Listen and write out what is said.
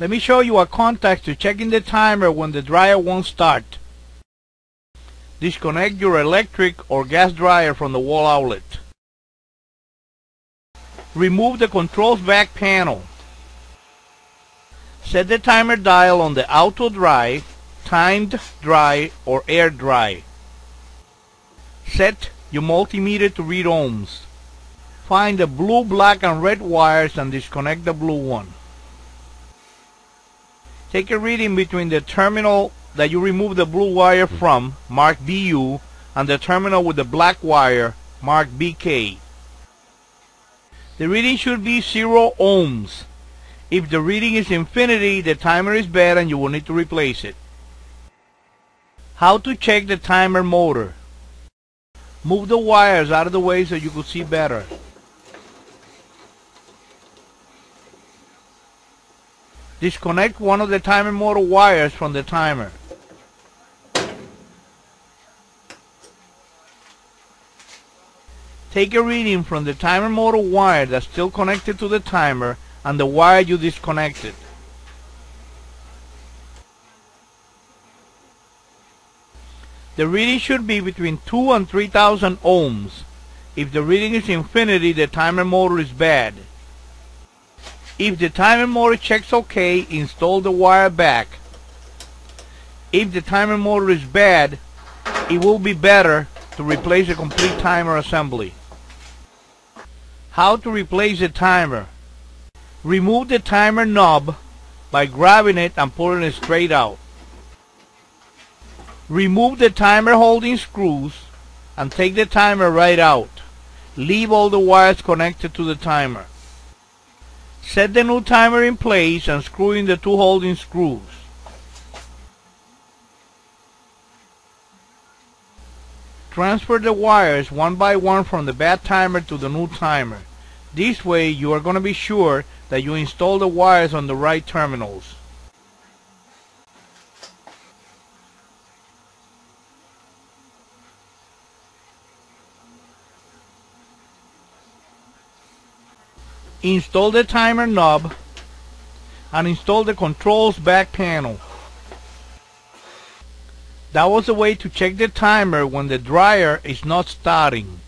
Let me show you a contact to checking the timer when the dryer won't start. Disconnect your electric or gas dryer from the wall outlet. Remove the controls back panel. Set the timer dial on the auto dry, timed dry, or air dry. Set your multimeter to read ohms. Find the blue, black, and red wires and disconnect the blue one. Take a reading between the terminal that you remove the blue wire from, marked BU, and the terminal with the black wire, marked BK. The reading should be 0 ohms. If the reading is infinity, the timer is bad and you will need to replace it. How to check the timer motor. Move the wires out of the way so you can see better. Disconnect one of the timer motor wires from the timer. Take a reading from the timer motor wire that's still connected to the timer and the wire you disconnected. The reading should be between 2 and 3,000 ohms. If the reading is infinity, the timer motor is bad. If the timer motor checks OK, install the wire back. If the timer motor is bad, it will be better to replace the complete timer assembly. How to replace the timer. Remove the timer knob by grabbing it and pulling it straight out. Remove the timer holding screws and take the timer right out. Leave all the wires connected to the timer. Set the new timer in place and screw in the 2 holding screws. Transfer the wires one by one from the bad timer to the new timer. This way you are going to be sure that you install the wires on the right terminals. Install the timer knob and install the controls back panel. That was a way to check the timer when the dryer is not starting.